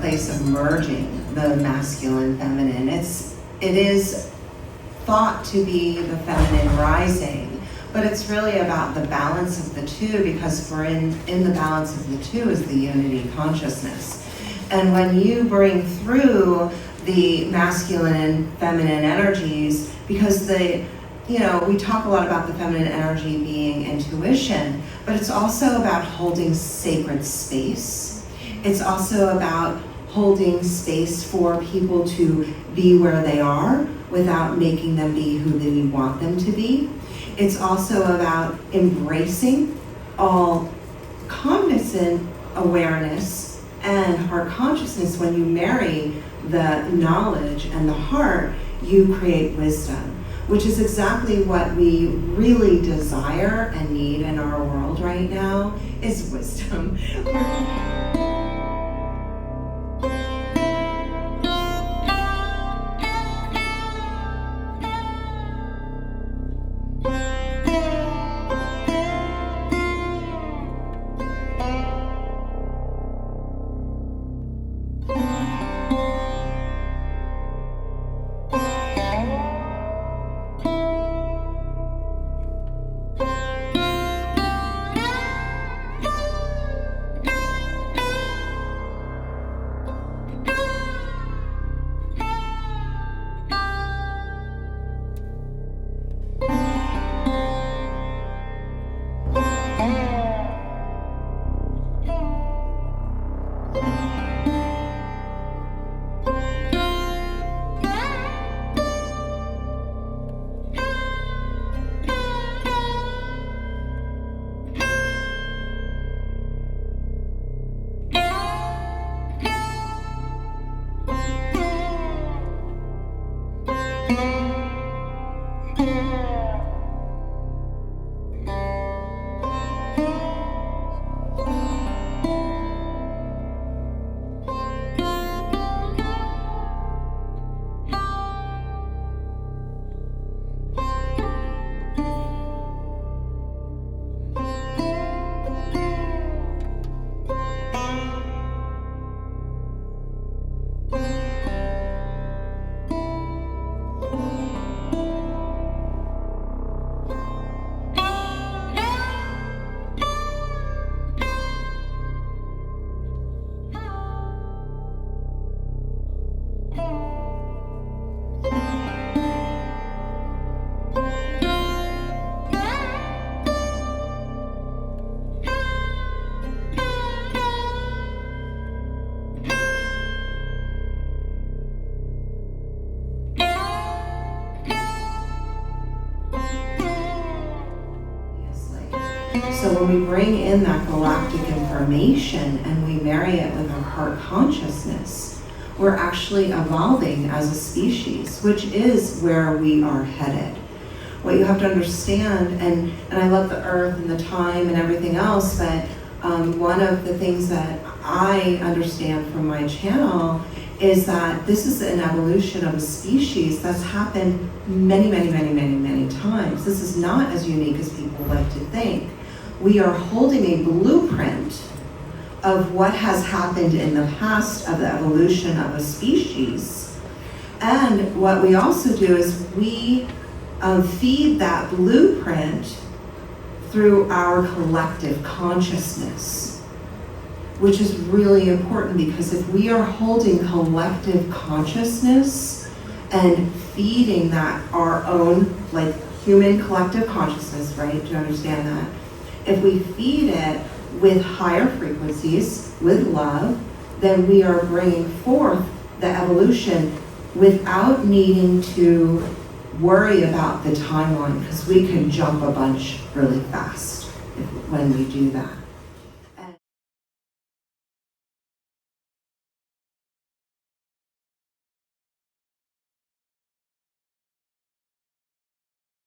place of merging the masculine, feminine. It is thought to be the feminine rising, but it's really about the balance of the two, because for in the balance of the two is the unity consciousness. And when you bring through the masculine and feminine energies, because we talk a lot about the feminine energy being intuition, but it's also about holding sacred space. It's also about holding space for people to be where they are without making them be who they want them to be. It's also about embracing all cognizant awareness and heart consciousness. When you marry the knowledge and the heart, you create wisdom, which is exactly what we really desire and need in our world right now, is wisdom. So when we bring in that galactic information and we marry it with our heart consciousness, we're actually evolving as a species, which is where we are headed. What you have to understand, and I love the earth and the time and everything else, but one of the things that I understand from my channel is that this is an evolution of a species that's happened many, many, many, many, many times. This is not as unique as people like to think. We are holding a blueprint of what has happened in the past of the evolution of a species. And what we also do is we feed that blueprint through our collective consciousness, which is really important, because if we are holding collective consciousness and feeding that our own, like, human collective consciousness, right? Do you understand that? If we feed it with higher frequencies, with love, then we are bringing forth the evolution without needing to worry about the timeline, because we can jump a bunch really fast when we do that.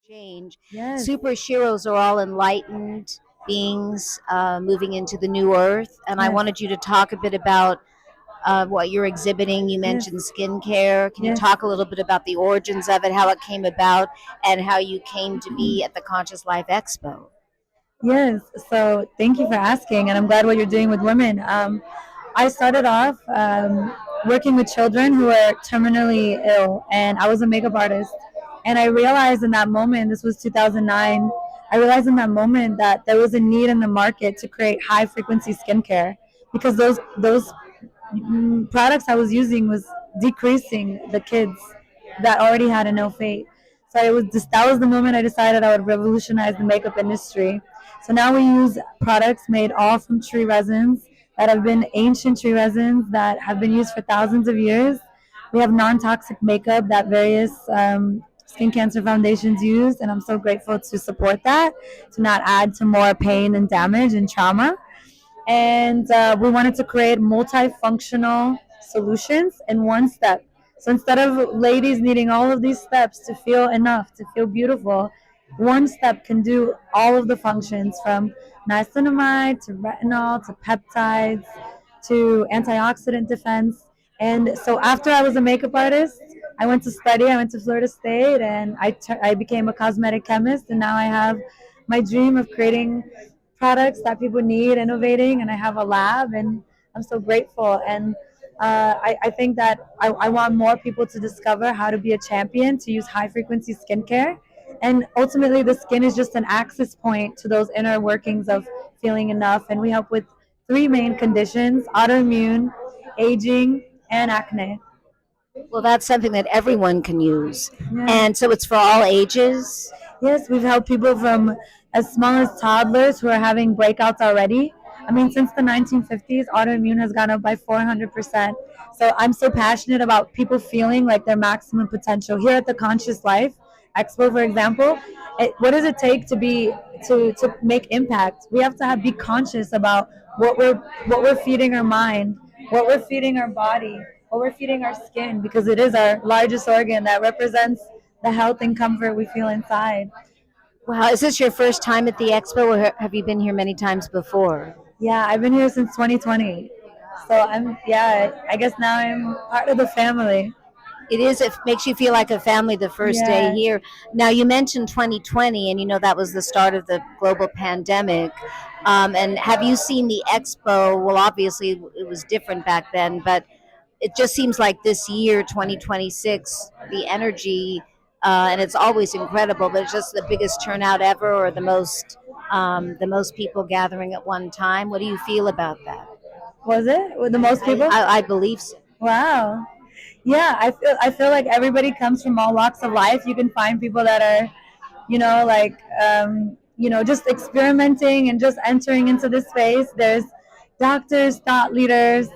Change. Yes. Superheroes are all enlightened beings moving into the new earth, and I Yes. wanted you to talk a bit about what you're exhibiting. You mentioned skincare. Can you Yes. talk a little bit about the origins of it, how it came about, and how you came to be at the Conscious Life Expo? Yes. So thank you for asking, and I'm glad what you're doing with women. I started off working with children who are terminally ill, and I was a makeup artist. And I realized in that moment, this was 2009, I realized in that moment that there was a need in the market to create high frequency skincare because those products I was using was decreasing the kids that already had an ill fate. So it was just, that was the moment I decided I would revolutionize the makeup industry. So now we use products made all from tree resins that have been ancient tree resins that have been used for thousands of years. We have non-toxic makeup that various skin cancer foundations use, and I'm so grateful to support that, to not add to more pain and damage and trauma. And we wanted to create multifunctional solutions in one step. So instead of ladies needing all of these steps to feel enough, to feel beautiful, one step can do all of the functions from niacinamide to retinol to peptides to antioxidant defense. And so after I was a makeup artist, I went to study. I went to Florida State, and I became a cosmetic chemist. And now I have my dream of creating products that people need, innovating, and I have a lab, and I'm so grateful. And I think that I want more people to discover how to be a champion, to use high frequency skincare. And ultimately, the skin is just an access point to those inner workings of feeling enough. And we help with three main conditions: autoimmune, aging, and acne. Well, that's something that everyone can use. Yeah. And so it's for all ages. Yes, we've helped people from as small as toddlers who are having breakouts already. I mean, since the 1950s, autoimmune has gone up by 400%. So I'm so passionate about people feeling like their maximum potential. Here at the Conscious Life Expo, for example, what does it take to to make impact? We have to be conscious about what we're feeding our mind, what we're feeding our body, what we're feeding our skin, because it is our largest organ that represents the health and comfort we feel inside. Wow, is this your first time at the expo, or have you been here many times before? Yeah, I've been here since 2020. So I guess now I'm part of the family. It is, it makes you feel like a family the first day Yeah. here. Now, you mentioned 2020, and that was the start of the global pandemic. And have you seen the expo? Well, obviously, it was different back then, but it just seems like this year, 2026, the energy, and it's always incredible, but it's just the biggest turnout ever, or the most people gathering at one time. What do you feel about that? Was it with the most people? I believe so. Wow. Yeah, I feel like everybody comes from all walks of life. You can find people that are, like just experimenting and just entering into this space. There's doctors, thought leaders.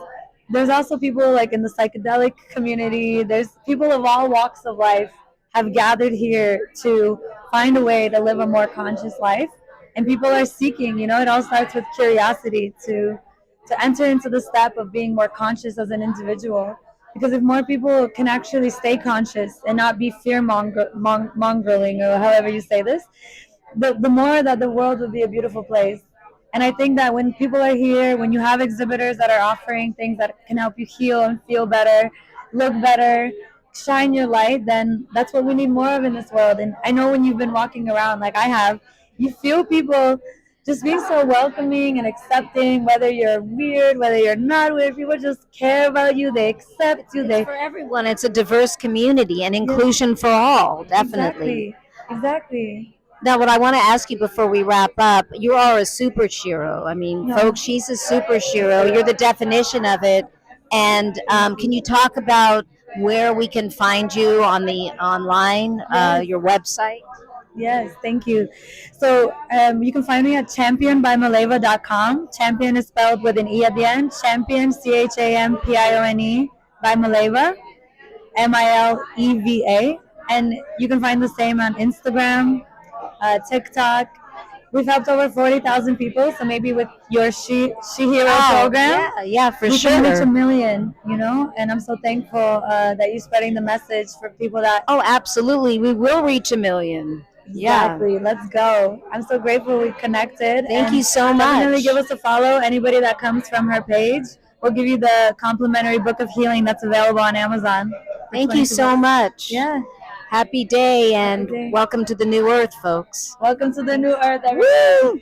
There's also people like in the psychedelic community. There's people of all walks of life have gathered here to find a way to live a more conscious life. And people are seeking, it all starts with curiosity to enter into the step of being more conscious as an individual. Because if more people can actually stay conscious and not be mongering, or however you say this, the more that the world will be a beautiful place. And I think that when people are here, when you have exhibitors that are offering things that can help you heal and feel better, look better, shine your light, then that's what we need more of in this world. And I know when you've been walking around like I have, you feel people just being so welcoming and accepting, whether you're weird, whether you're not weird. People just care about you, they accept you, It's for everyone. It's a diverse community and inclusion for all, definitely. Exactly. Now, what I want to ask you before we wrap up, you are a superhero. I mean, No. folks, she's a superhero. You're the definition of it. And can you talk about where we can find you on the online, Yes. your website? Yes, thank you. So you can find me at championbymaleva.com. Champion is spelled with an E at the end. Champion, CHAMPIONE, by Maleva, MILEVA. And you can find the same on Instagram, TikTok. We've helped over 40,000 people. So maybe with your She Hero program, yeah, for we can reach sure. 1 million, And I'm so thankful that you're spreading the message for people that. Oh, absolutely. We will reach 1 million. Yeah. Exactly. Let's go. I'm so grateful we connected. Thank and you so Definitely much. give us a follow. Anybody that comes from her page, we'll give you the complimentary book of healing that's available on Amazon. Thank you so much. Yeah. Happy day, and Happy day. welcome to the new earth, folks. Welcome to the new earth, everyone. Woo!